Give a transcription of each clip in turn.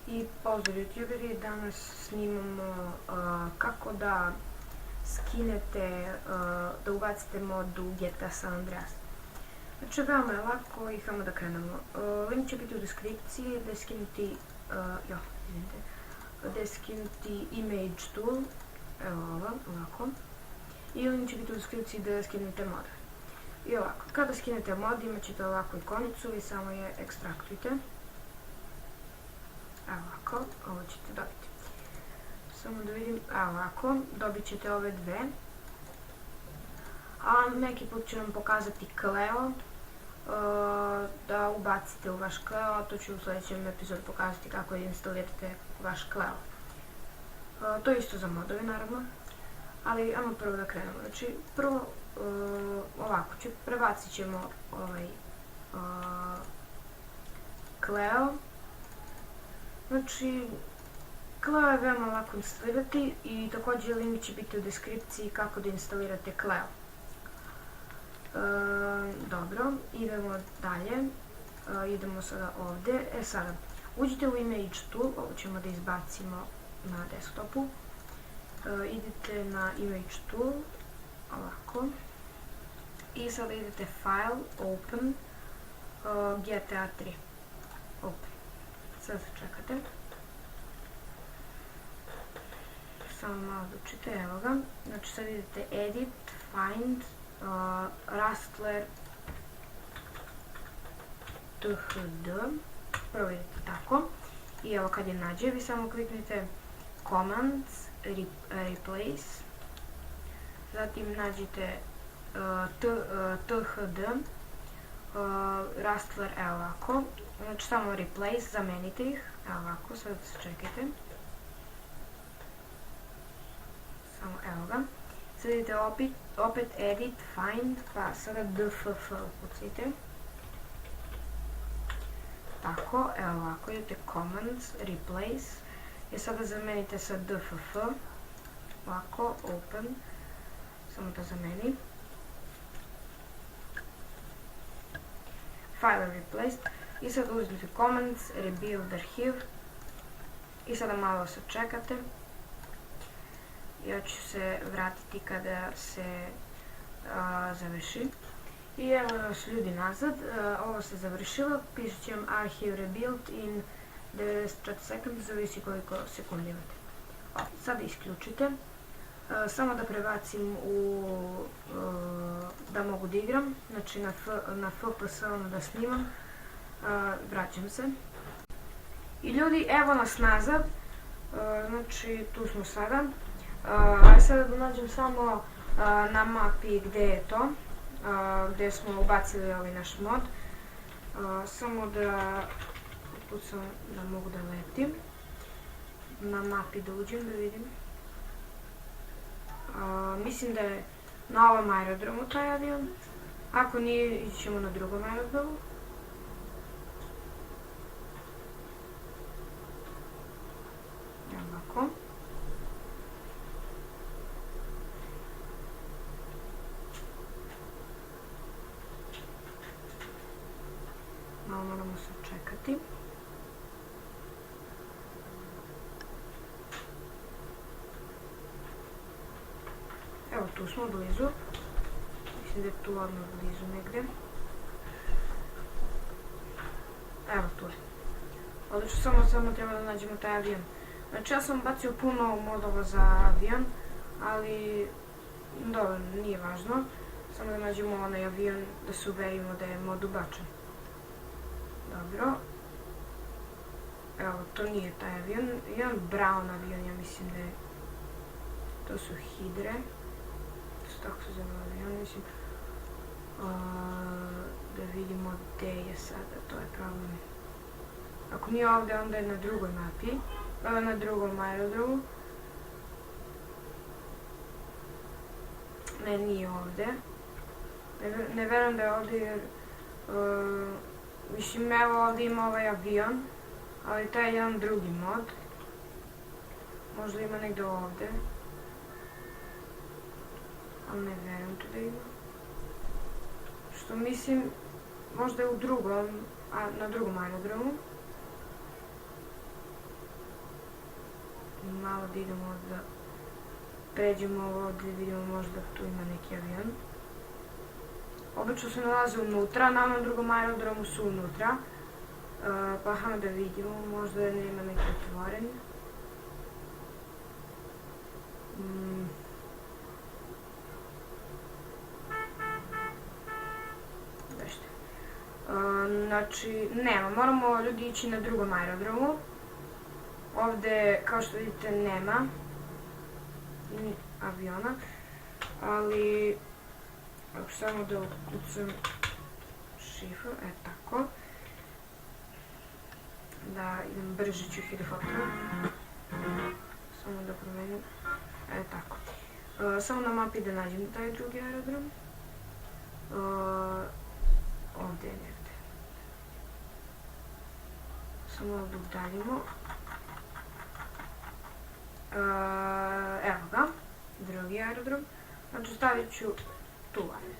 I pozdrav youtuberi, danas snimamo kako da skinete, da ubacite mod u GTA San Andreas. Znači veoma je lako i samo da krenemo. Link će biti u deskripciji da je skinuti image tool, evo ovo, ovako. I link će biti u deskripciji da skinete mod. I ovako, kada skinete mod imat ćete ovakvu ikonicu i samo je ekstraktujte. Evo ovako, ovo ćete dobiti. Samo da vidim, evo ovako, dobit ćete ove dve. A neki put će nam pokazati Cleo, da ubacite u vaš Cleo, a to ću u sljedećem epizodu pokazati kako da instalirate vaš Cleo. To je isto za modove naravno, ali ajmo prvo da krenemo. Znači, prvo ovako, prebacit ćemo ovaj Cleo. Znači, Cleo je veoma lako instalirati i također link će biti u deskripciji kako da instalirate Cleo. Dobro, idemo dalje. Idemo sada ovdje. Sada, uđite u Image Tool, ovo ćemo da izbacimo na desktopu. Idete na Image Tool, ovako. I sada idete File, Open, GTA 3. Open. Sad se čekate. Samo malo da učite, evo ga. Znači sad idete Edit, Find, Rustler, THD. Prvo idete tako. I evo kad je nađe, vi samo kliknite Commands, Replace. Zatim nađete THD, Rustler, evo ovako. Znači samo replace, zamenite ih, evo ovako, sad se čekajte. Samo evo ga. Sad idete opet edit, find, pa sada dff ukucajte. Tako, evo ovako, idete commands, replace. I sada zamenite sa dff. Ovako, open. Samo da zameni. File replaced. I sada uzmite commands, rebuild archive. I sada malo se čekate. Ja ću se vratiti kada se završi. I evo nas ljudi nazad. Ovo se završilo. Pišet ću vam archive rebuild in 94 sekundi, zavisi koliko sekundi imate. Sada isključite. Samo da prebacim da mogu da igram. Znači na FPS ono da snimam. Vraćam se. I ljudi, evo nas nazad. Znači, tu smo sada. Sada da nađem samo na mapi gde je to. Gde smo ubacili ovaj naš mod. Samo da ukucam da mogu da letim. Na mapi da uđem da vidim. Mislim da je na ovom aerodromu taj avion. Ako nije, ićemo na drugom aerodromu. Ovako. Malo moramo se čekati. Evo tu smo blizu. Mislim da je tu odmah blizu negdje. Evo tu je. Odlično, samo treba da nađemo taj avion. Znači ja sam bacio puno modova za avion, ali dobro, nije važno. Samo da nađemo onaj avion da se uverimo da je mod ubačen. Dobro. Evo, to nije taj avion. Jedan brown avion, ja mislim da je... To su hidre. Tako se zove avion, mislim. Da vidimo gde je sada, to je problem. Ako nije ovdje, onda je na drugoj mapi. Na drugom aerodromu. Ne, nije ovdje. Ne verujem da je ovdje jer... Mislim, evo ovdje ima ovaj avion. Ali taj je jedan drugi mod. Možda ima negdje ovdje. Ali ne verujem tu da ima. Što mislim, možda je u drugom, na drugom aerodromu. malo da idemo da pređemo ovo, da vidimo možda tu ima neki avion. Obično se nalaze unutra, na onom drugom aerodromu su unutra. Pa hajmo da vidimo, možda nema neki otvoren. Znači, nema, moramo ljudi ići na drugom aerodromu. Ovde, kao što vidite, nema ni aviona, ali ako samo da ukucam šifru, tako, da idem brže ću helikopterom, samo da promenim, tako. Samo na mapi da nađem taj drugi aerodrom, ovde je negde. Samo ovdje udaljimo. Evo ga, drugi aerodrom. Znači stavit ću tu aerodrom.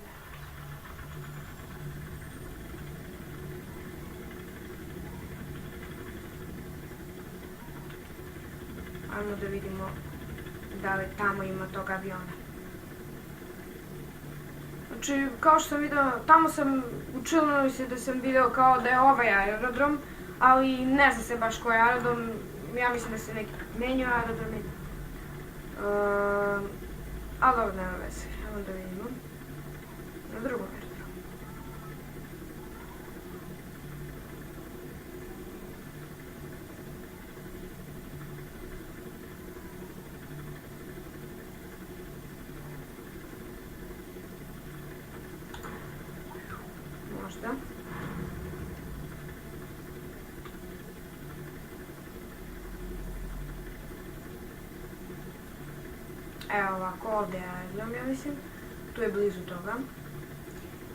Ajmo da vidimo da li tamo ima tog aviona. Znači, kao što sam vidio, tamo sam učinilo se da sam vidio kao da je ovaj aerodrom, ali ne zna se baš koji aerodrom, ja mislim da se neki menjaju aerodromi. Ali ovo nema veze, ajmo da vidimo. Na drugom aerodromu. Možda. Evo ovako, ovdje je aerodrom, ja mislim. Tu je blizu toga.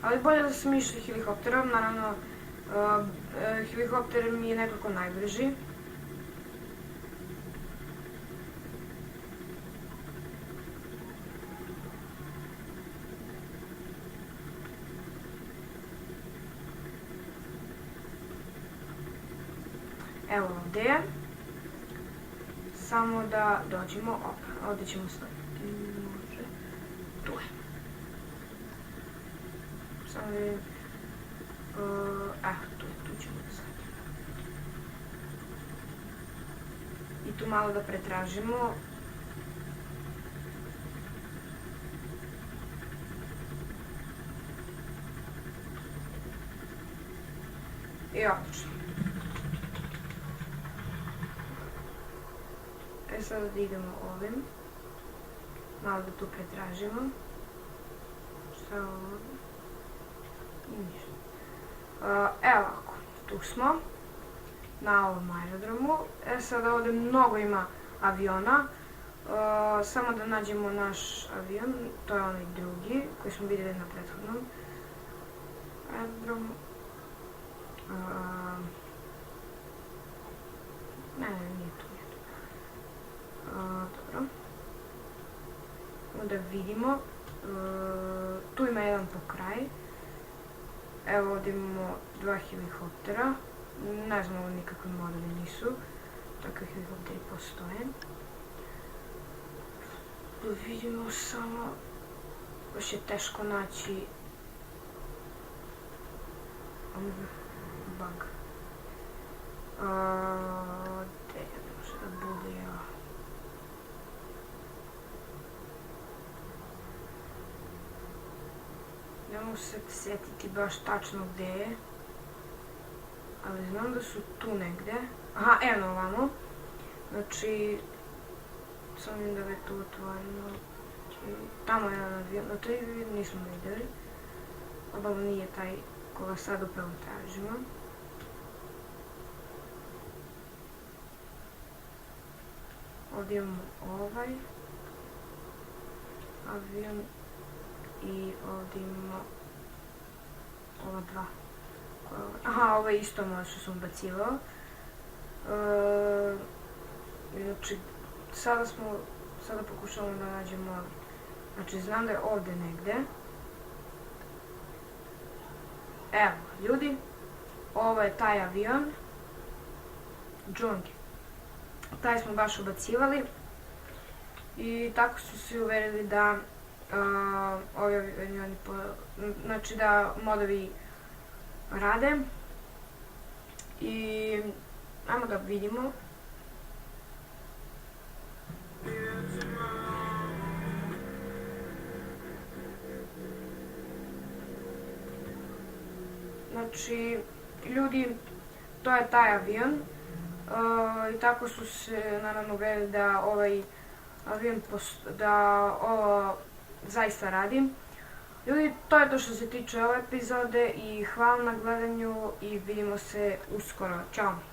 Ali bolje da sam išli helikopterom, naravno helikopter mi je nekako najbrži. Evo ovdje je. Samo da dođemo, ovdje ćemo staviti, može, tu je. Samo da vidim, tu ćemo da staviti. I tu malo da pretražimo. I odlično. Sada da idemo ovim, malo da tu pretražimo. Šta je ovo? Ništa. Evo ovako, tu smo, na ovom aerodromu. Sada ovdje mnogo ima aviona. Samo da nađemo naš avion, to je onaj drugi koji smo vidjeli na prethodnom aerodromu. Ne, nije tu. Dobro. Da vidimo. Tu ima jedan po kraj. Evo ovdje imamo dva helikoptera. Ne znam, ovo nikakvi modeli nisu. Takvi helikopteri postoje. Vidimo samo. Baš je teško naći bug. Gdje može da bude, evo. Ne mogu se sjetiti baš tačno gdje je, ali znam da su tu negdje. Aha, evo ovamo. Znači, sam vidim da je tu otvoreno. Tamo je jedan avion, no to nismo vidjeli. Obalo nije taj koga sad upravo tražimo. Ovdje imamo ovaj avion. I ovdje imamo ova dva. Aha, ovo je isto moj što sam ubacivao. Znači, sada pokušavamo da nađemo, znači znam da je ovdje negdje. Evo, ljudi, ovo je taj avion. Džungi. Taj smo baš ubacivali. i tako su se uverili da ovi avioni, znači da modovi rade. I ajmo da vidimo. Znači, ljudi, to je taj avion i tako su se naravno uveli da ovaj avion, da ovo zaista radi. Ljudi, to je to što se tiče ove epizode i hvala na gledanju i vidimo se uskoro. Ćao!